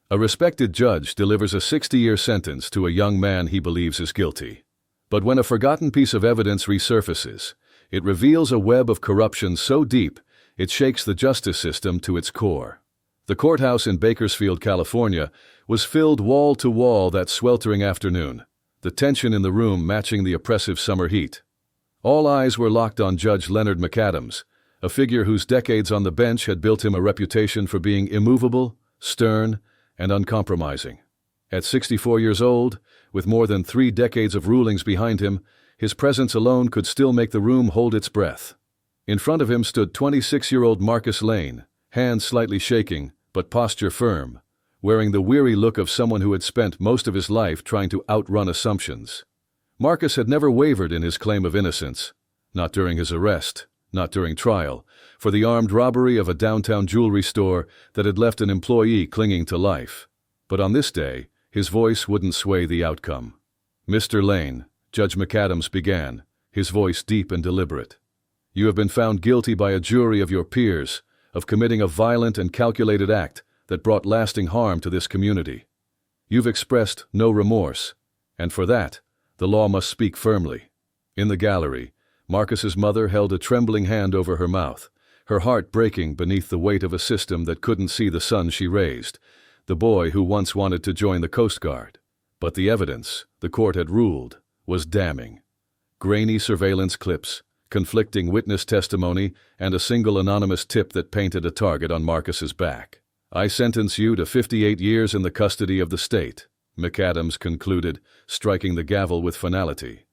A respected judge delivers a 60-year sentence to a young man he believes is guilty. But when a forgotten piece of evidence resurfaces, it reveals a web of corruption so deep it shakes the justice system to its core. The courthouse in Bakersfield, California, was filled wall to wall that sweltering afternoon, the tension in the room matching the oppressive summer heat. All eyes were locked on Judge Leonard McAdams, a figure whose decades on the bench had built him a reputation for being immovable, stern, and uncompromising. At 64 years old, with more than 3 decades of rulings behind him, his presence alone could still make the room hold its breath. In front of him stood 26-year-old Marcus Lane, hands slightly shaking, but posture firm, wearing the weary look of someone who had spent most of his life trying to outrun assumptions. Marcus had never wavered in his claim of innocence, not during his arrest, not during trial, for the armed robbery of a downtown jewelry store that had left an employee clinging to life. But on this day, his voice wouldn't sway the outcome. "Mr. Lane," Judge McAdams began, his voice deep and deliberate, "you have been found guilty by a jury of your peers of committing a violent and calculated act that brought lasting harm to this community. You've expressed no remorse, and for that, the law must speak firmly." In the gallery, Marcus's mother held a trembling hand over her mouth, her heart breaking beneath the weight of a system that couldn't see the son she raised, the boy who once wanted to join the Coast Guard. But the evidence, the court had ruled, was damning. Grainy surveillance clips, conflicting witness testimony, and a single anonymous tip that painted a target on Marcus's back. "I sentence you to 58 years in the custody of the state," McAdams concluded, striking the gavel with finality.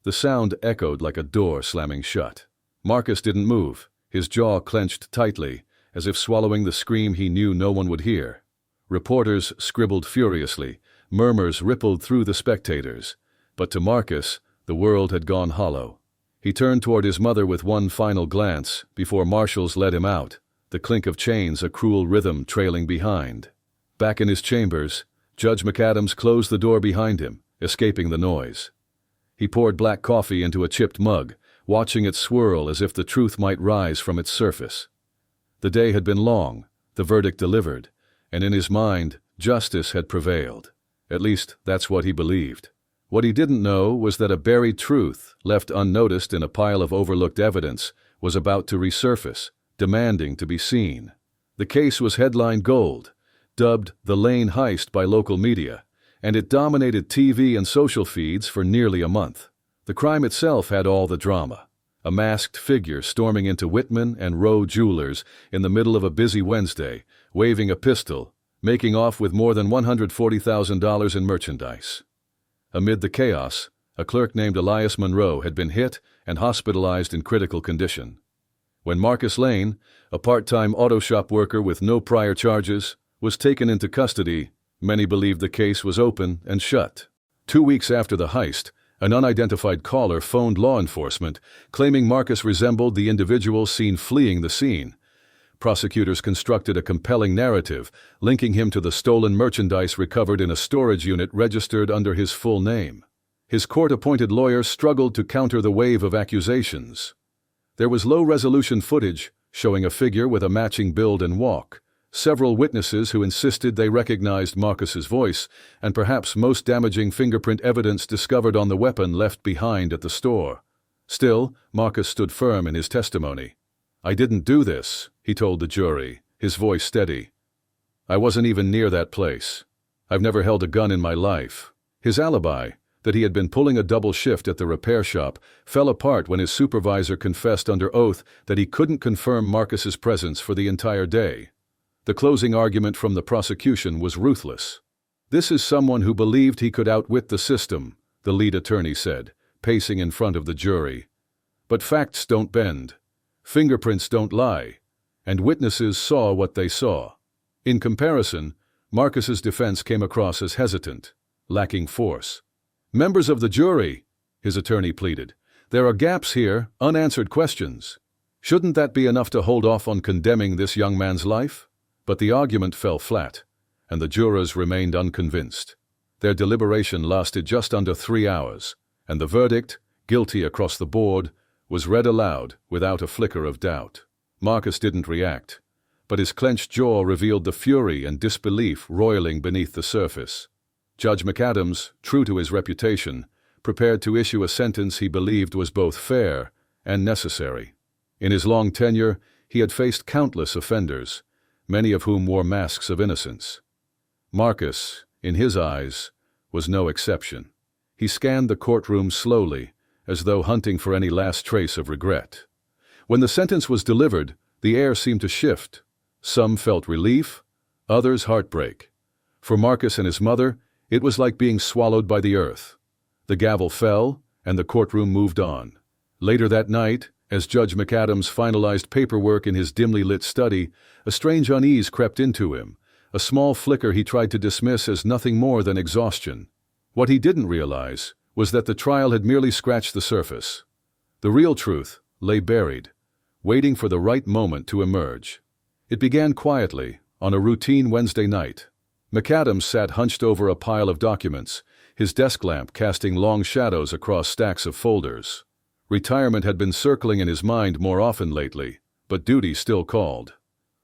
The sound echoed like a door slamming shut. Marcus didn't move, his jaw clenched tightly, as if swallowing the scream he knew no one would hear. Reporters scribbled furiously, murmurs rippled through the spectators, but to Marcus, the world had gone hollow. He turned toward his mother with one final glance before marshals led him out, the clink of chains a cruel rhythm trailing behind. Back in his chambers, Judge McAdams closed the door behind him, escaping the noise. He poured black coffee into a chipped mug, watching it swirl as if the truth might rise from its surface. The day had been long, the verdict delivered, and in his mind, justice had prevailed. At least, that's what he believed. What he didn't know was that a buried truth, left unnoticed in a pile of overlooked evidence, was about to resurface, demanding to be seen. The case was headline gold, dubbed the Lane Heist by local media, and it dominated TV and social feeds for nearly a month. The crime itself had all the drama. A masked figure storming into Whitman and Rowe Jewelers in the middle of a busy Wednesday, waving a pistol, making off with more than $140,000 in merchandise. Amid the chaos, a clerk named Elias Monroe had been hit and hospitalized in critical condition. When Marcus Lane, a part-time auto shop worker with no prior charges, was taken into custody, many believed the case was open and shut. 2 weeks after the heist, an unidentified caller phoned law enforcement, claiming Marcus resembled the individual seen fleeing the scene. Prosecutors constructed a compelling narrative, linking him to the stolen merchandise recovered in a storage unit registered under his full name. His court-appointed lawyer struggled to counter the wave of accusations. There was low-resolution footage showing a figure with a matching build and walk, several witnesses who insisted they recognized Marcus's voice, and perhaps most damaging fingerprint evidence discovered on the weapon left behind at the store. Still, Marcus stood firm in his testimony. "I didn't do this," he told the jury, his voice steady. "I wasn't even near that place. I've never held a gun in my life." His alibi, that he had been pulling a double shift at the repair shop, fell apart when his supervisor confessed under oath that he couldn't confirm Marcus's presence for the entire day. The closing argument from the prosecution was ruthless. "This is someone who believed he could outwit the system," the lead attorney said, pacing in front of the jury. "But facts don't bend. Fingerprints don't lie, and witnesses saw what they saw." In comparison, Marcus's defense came across as hesitant, lacking force. "Members of the jury," his attorney pleaded, "there are gaps here, unanswered questions. Shouldn't that be enough to hold off on condemning this young man's life?" But the argument fell flat, and the jurors remained unconvinced. Their deliberation lasted just under 3 hours, and the verdict, guilty across the board, was read aloud without a flicker of doubt. Marcus didn't react, but his clenched jaw revealed the fury and disbelief roiling beneath the surface. Judge McAdams, true to his reputation, prepared to issue a sentence he believed was both fair and necessary. In his long tenure, he had faced countless offenders, many of whom wore masks of innocence. Marcus, in his eyes, was no exception. He scanned the courtroom slowly, as though hunting for any last trace of regret. When the sentence was delivered, the air seemed to shift. Some felt relief, others heartbreak. For Marcus and his mother, it was like being swallowed by the earth. The gavel fell, and the courtroom moved on. Later that night, as Judge McAdams finalized paperwork in his dimly lit study, a strange unease crept into him, a small flicker he tried to dismiss as nothing more than exhaustion. What he didn't realize was that the trial had merely scratched the surface. The real truth lay buried, waiting for the right moment to emerge. It began quietly, on a routine Wednesday night. McAdams sat hunched over a pile of documents, his desk lamp casting long shadows across stacks of folders. Retirement had been circling in his mind more often lately, but duty still called.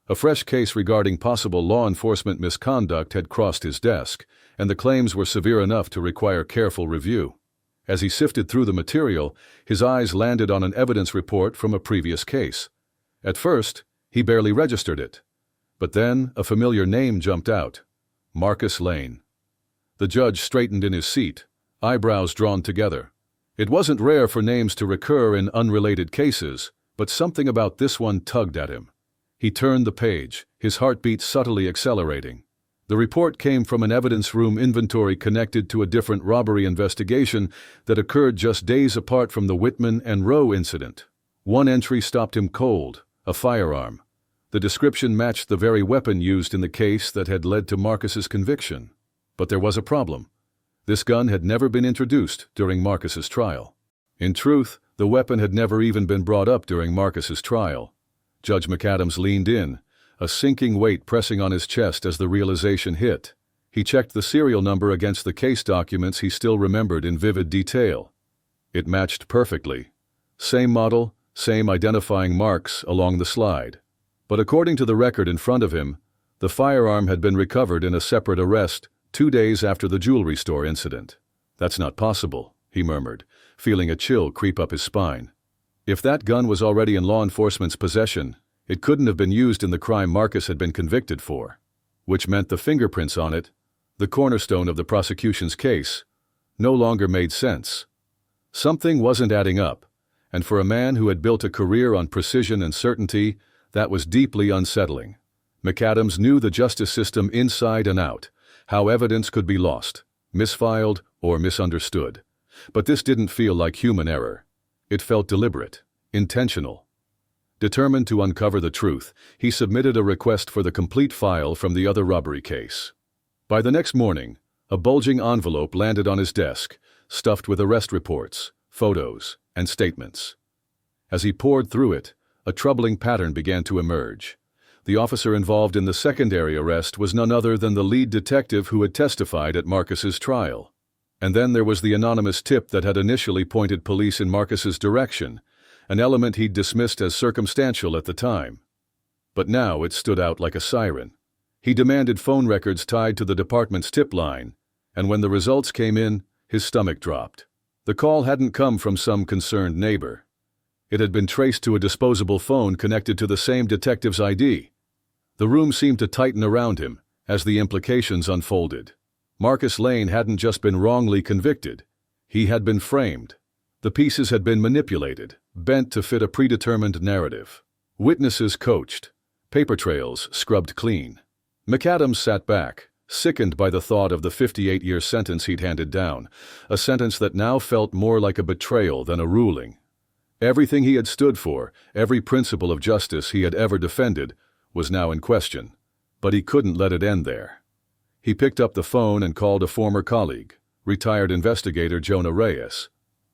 A fresh case regarding possible law enforcement misconduct had crossed his desk, and the claims were severe enough to require careful review. As he sifted through the material, his eyes landed on an evidence report from a previous case. At first, he barely registered it. But then a familiar name jumped out: Marcus Lane. The judge straightened in his seat, eyebrows drawn together. It wasn't rare for names to recur in unrelated cases, but something about this one tugged at him. He turned the page, his heartbeat subtly accelerating. The report came from an evidence room inventory connected to a different robbery investigation that occurred just days apart from the Whitman and Rowe incident. One entry stopped him cold: a firearm. The description matched the very weapon used in the case that had led to Marcus's conviction. But there was a problem. This gun had never been introduced during Marcus's trial. In truth, the weapon had never even been brought up during Marcus's trial. Judge McAdams leaned in, a sinking weight pressing on his chest as the realization hit. He checked the serial number against the case documents he still remembered in vivid detail. It matched perfectly. Same model, same identifying marks along the slide. But according to the record in front of him, the firearm had been recovered in a separate arrest 2 days after the jewelry store incident. "That's not possible," he murmured, feeling a chill creep up his spine. If that gun was already in law enforcement's possession, it couldn't have been used in the crime Marcus had been convicted for, which meant the fingerprints on it, the cornerstone of the prosecution's case, no longer made sense. Something wasn't adding up, and for a man who had built a career on precision and certainty, that was deeply unsettling. McAdams knew the justice system inside and out, how evidence could be lost, misfiled, or misunderstood. But this didn't feel like human error. It felt deliberate, intentional. Determined to uncover the truth, he submitted a request for the complete file from the other robbery case. By the next morning, a bulging envelope landed on his desk, stuffed with arrest reports, photos, and statements. As he pored through it, a troubling pattern began to emerge. The officer involved in the secondary arrest was none other than the lead detective who had testified at Marcus's trial. And then there was the anonymous tip that had initially pointed police in Marcus's direction, an element he'd dismissed as circumstantial at the time. But now it stood out like a siren. He demanded phone records tied to the department's tip line, and when the results came in, his stomach dropped. The call hadn't come from some concerned neighbor. It had been traced to a disposable phone connected to the same detective's ID. The room seemed to tighten around him as the implications unfolded. Marcus Lane hadn't just been wrongly convicted. He had been framed. The pieces had been manipulated, bent to fit a predetermined narrative. Witnesses coached. Paper trails scrubbed clean. McAdams sat back, sickened by the thought of the 58-year sentence he'd handed down, a sentence that now felt more like a betrayal than a ruling. Everything he had stood for, every principle of justice he had ever defended, was now in question. But he couldn't let it end there. He picked up the phone and called a former colleague, retired investigator Jonah Reyes.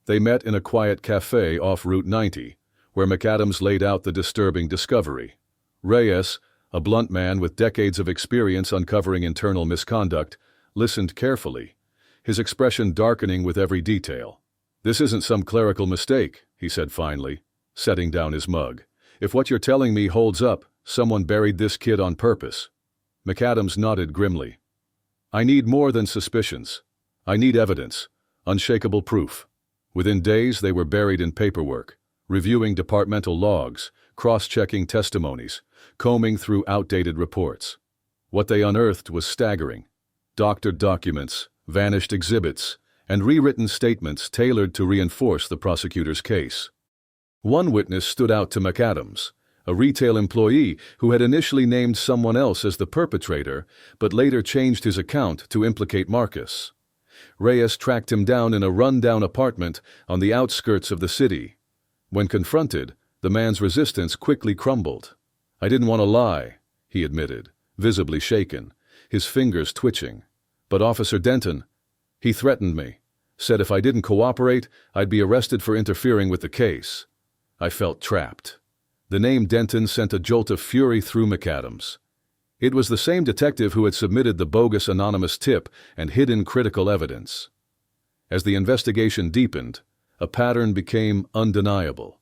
They met in a quiet cafe off Route 90, where McAdams laid out the disturbing discovery. Reyes, a blunt man with decades of experience uncovering internal misconduct, listened carefully, his expression darkening with every detail. "This isn't some clerical mistake," he said finally, setting down his mug. "If what you're telling me holds up, Someone buried this kid on purpose. McAdams nodded grimly. I need more than suspicions. I need evidence, unshakable proof. Within days, they were buried in paperwork, reviewing departmental logs, cross-checking testimonies, combing through outdated reports. What they unearthed was staggering. Doctored documents, vanished exhibits, and rewritten statements tailored to reinforce the prosecutor's case. One witness stood out to McAdams, a retail employee who had initially named someone else as the perpetrator, but later changed his account to implicate Marcus. Reyes tracked him down in a run-down apartment on the outskirts of the city. When confronted, the man's resistance quickly crumbled. I didn't want to lie, he admitted, visibly shaken, his fingers twitching. But Officer Denton, he threatened me, said if I didn't cooperate, I'd be arrested for interfering with the case. I felt trapped. The name Denton sent a jolt of fury through McAdams. It was the same detective who had submitted the bogus anonymous tip and hidden critical evidence. As the investigation deepened, a pattern became undeniable.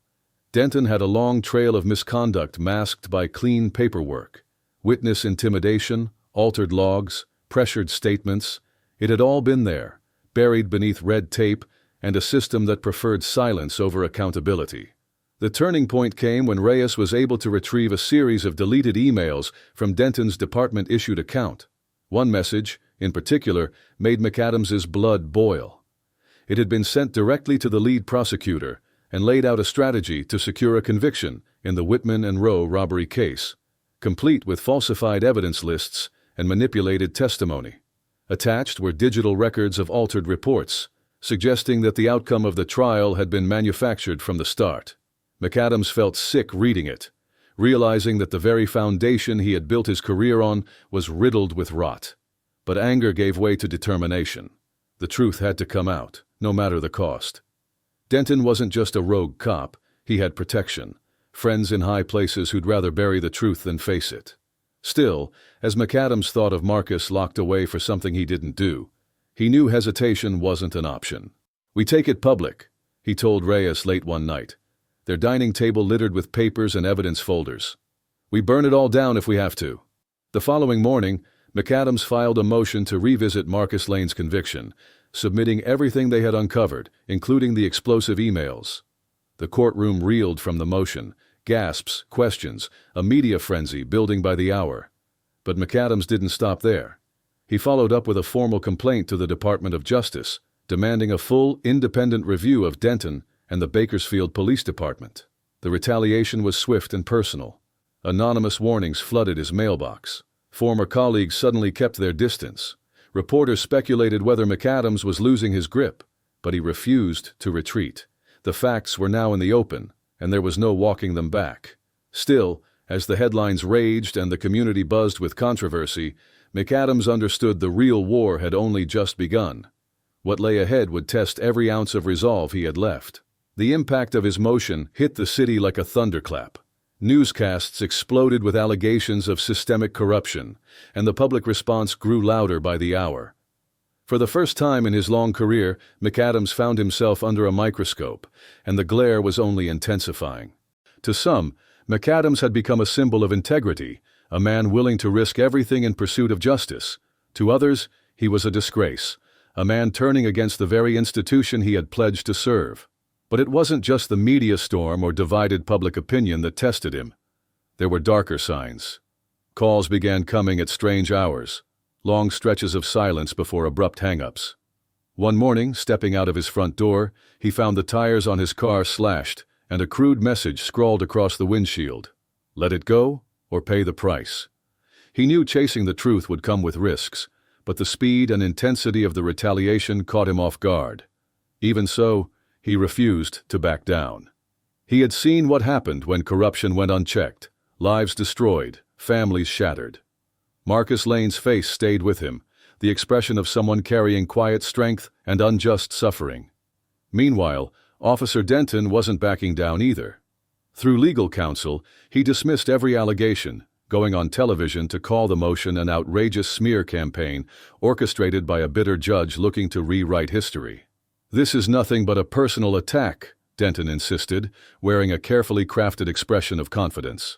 Denton had a long trail of misconduct masked by clean paperwork. Witness intimidation, altered logs, pressured statements. It had all been there, buried beneath red tape and a system that preferred silence over accountability. The turning point came when Reyes was able to retrieve a series of deleted emails from Denton's department-issued account. One message, in particular, made McAdams's blood boil. It had been sent directly to the lead prosecutor and laid out a strategy to secure a conviction in the Whitman and Rowe robbery case, complete with falsified evidence lists and manipulated testimony. Attached were digital records of altered reports, suggesting that the outcome of the trial had been manufactured from the start. McAdams felt sick reading it, realizing that the very foundation he had built his career on was riddled with rot. But anger gave way to determination. The truth had to come out, no matter the cost. Denton wasn't just a rogue cop, he had protection, friends in high places who'd rather bury the truth than face it. Still, as McAdams thought of Marcus locked away for something he didn't do, he knew hesitation wasn't an option. We take it public, he told Reyes late one night, their dining table littered with papers and evidence folders. We burn it all down if we have to. The following morning, McAdams filed a motion to revisit Marcus Lane's conviction, submitting everything they had uncovered, including the explosive emails. The courtroom reeled from the motion, gasps, questions, a media frenzy building by the hour. But McAdams didn't stop there. He followed up with a formal complaint to the Department of Justice, demanding a full, independent review of Denton and the Bakersfield Police Department. The retaliation was swift and personal. Anonymous warnings flooded his mailbox. Former colleagues suddenly kept their distance. Reporters speculated whether McAdams was losing his grip, but he refused to retreat. The facts were now in the open, and there was no walking them back. Still, as the headlines raged and the community buzzed with controversy, McAdams understood the real war had only just begun. What lay ahead would test every ounce of resolve he had left. The impact of his motion hit the city like a thunderclap. Newscasts exploded with allegations of systemic corruption, and the public response grew louder by the hour. For the first time in his long career, McAdams found himself under a microscope, and the glare was only intensifying. To some, McAdams had become a symbol of integrity, a man willing to risk everything in pursuit of justice. To others, he was a disgrace, a man turning against the very institution he had pledged to serve. But it wasn't just the media storm or divided public opinion that tested him. There were darker signs. Calls began coming at strange hours, long stretches of silence before abrupt hang-ups. One morning, stepping out of his front door, he found the tires on his car slashed and a crude message scrawled across the windshield. Let it go or pay the price. He knew chasing the truth would come with risks, but the speed and intensity of the retaliation caught him off guard. Even so, he refused to back down. He had seen what happened when corruption went unchecked, lives destroyed, families shattered. Marcus Lane's face stayed with him, the expression of someone carrying quiet strength and unjust suffering. Meanwhile, Officer Denton wasn't backing down either. Through legal counsel, he dismissed every allegation, going on television to call the motion an outrageous smear campaign orchestrated by a bitter judge looking to rewrite history. This is nothing but a personal attack, Denton insisted, wearing a carefully crafted expression of confidence.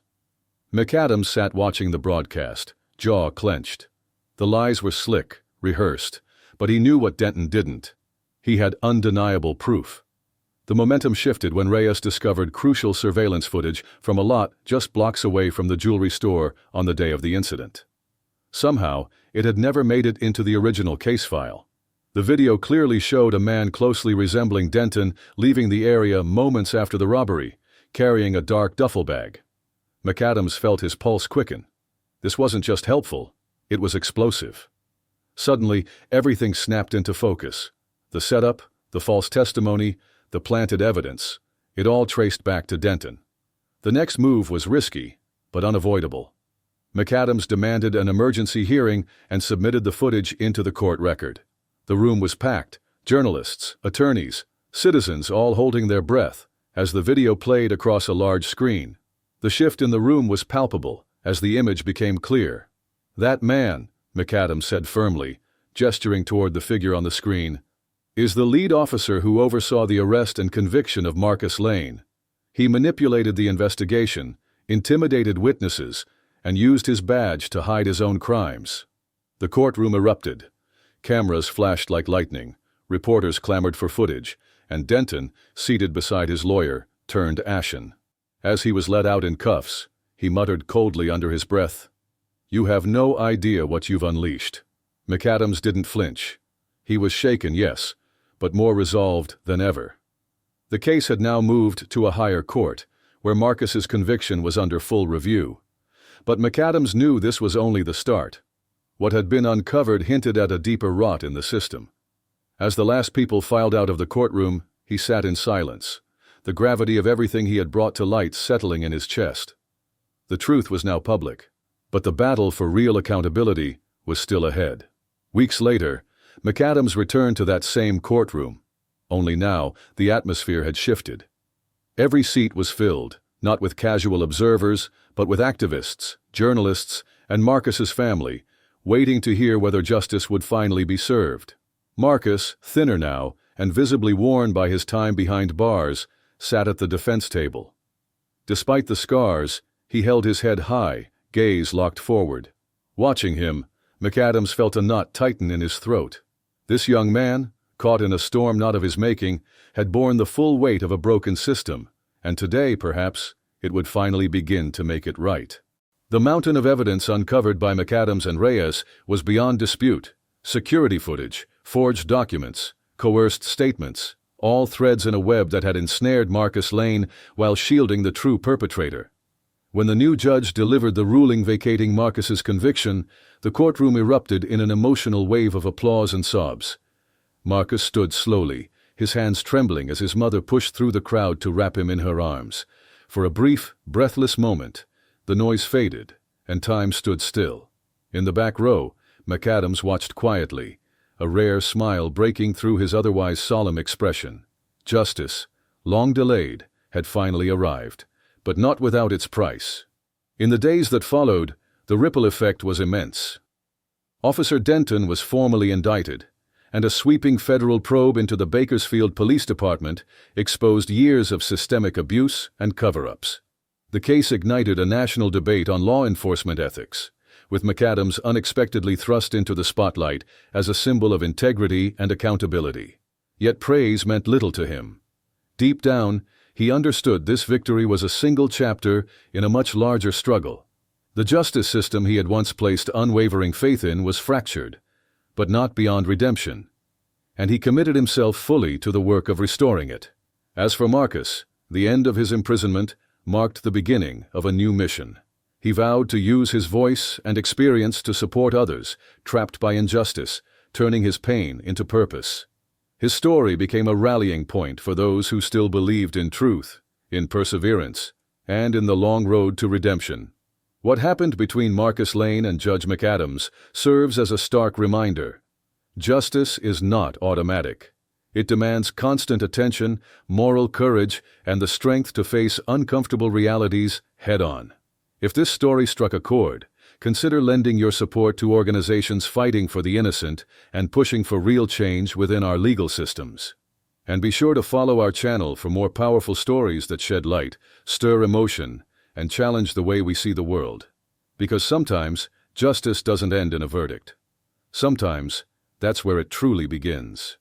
McAdams sat watching the broadcast, jaw clenched. The lies were slick, rehearsed, but he knew what Denton didn't. He had undeniable proof. The momentum shifted when Reyes discovered crucial surveillance footage from a lot just blocks away from the jewelry store on the day of the incident. Somehow, it had never made it into the original case file. The video clearly showed a man closely resembling Denton leaving the area moments after the robbery, carrying a dark duffel bag. McAdams felt his pulse quicken. This wasn't just helpful, it was explosive. Suddenly, everything snapped into focus. The setup, the false testimony, the planted evidence, it all traced back to Denton. The next move was risky, but unavoidable. McAdams demanded an emergency hearing and submitted the footage into the court record. The room was packed, journalists, attorneys, citizens all holding their breath as the video played across a large screen. The shift in the room was palpable as the image became clear. "That man," McAdams said firmly, gesturing toward the figure on the screen, "is the lead officer who oversaw the arrest and conviction of Marcus Lane. He manipulated the investigation, intimidated witnesses, and used his badge to hide his own crimes." The courtroom erupted. Cameras flashed like lightning, reporters clamored for footage, and Denton, seated beside his lawyer, turned ashen. As he was let out in cuffs, he muttered coldly under his breath, "You have no idea what you've unleashed." McAdams didn't flinch. He was shaken, yes, but more resolved than ever. The case had now moved to a higher court, where Marcus's conviction was under full review. But McAdams knew this was only the start. What had been uncovered hinted at a deeper rot in the system. As the last people filed out of the courtroom, he sat in silence, the gravity of everything he had brought to light settling in his chest. The truth was now public, but the battle for real accountability was still ahead. Weeks later, McAdams returned to that same courtroom. Only now, the atmosphere had shifted. Every seat was filled, not with casual observers, but with activists, journalists, and Marcus's family, waiting to hear whether justice would finally be served. Marcus, thinner now, and visibly worn by his time behind bars, sat at the defense table. Despite the scars, he held his head high, gaze locked forward. Watching him, McAdams felt a knot tighten in his throat. This young man, caught in a storm not of his making, had borne the full weight of a broken system, and today, perhaps, it would finally begin to make it right. The mountain of evidence uncovered by McAdams and Reyes was beyond dispute. Security footage, forged documents, coerced statements, all threads in a web that had ensnared Marcus Lane while shielding the true perpetrator. When the new judge delivered the ruling vacating Marcus's conviction, the courtroom erupted in an emotional wave of applause and sobs. Marcus stood slowly, his hands trembling as his mother pushed through the crowd to wrap him in her arms. For a brief, breathless moment, the noise faded, and time stood still. In the back row, McAdams watched quietly, a rare smile breaking through his otherwise solemn expression. Justice, long delayed, had finally arrived, but not without its price. In the days that followed, the ripple effect was immense. Officer Denton was formally indicted, and a sweeping federal probe into the Bakersfield Police Department exposed years of systemic abuse and cover-ups. The case ignited a national debate on law enforcement ethics, with McAdams unexpectedly thrust into the spotlight as a symbol of integrity and accountability. Yet praise meant little to him. Deep down, he understood this victory was a single chapter in a much larger struggle. The justice system he had once placed unwavering faith in was fractured, but not beyond redemption, and he committed himself fully to the work of restoring it. As for Marcus, the end of his imprisonment marked the beginning of a new mission. He vowed to use his voice and experience to support others trapped by injustice, turning his pain into purpose. His story became a rallying point for those who still believed in truth, in perseverance, and in the long road to redemption. What happened between Marcus Lane and Judge McAdams serves as a stark reminder. Justice is not automatic. It demands constant attention, moral courage, and the strength to face uncomfortable realities head-on. If this story struck a chord, consider lending your support to organizations fighting for the innocent and pushing for real change within our legal systems. And be sure to follow our channel for more powerful stories that shed light, stir emotion, and challenge the way we see the world. Because sometimes, justice doesn't end in a verdict. Sometimes, that's where it truly begins.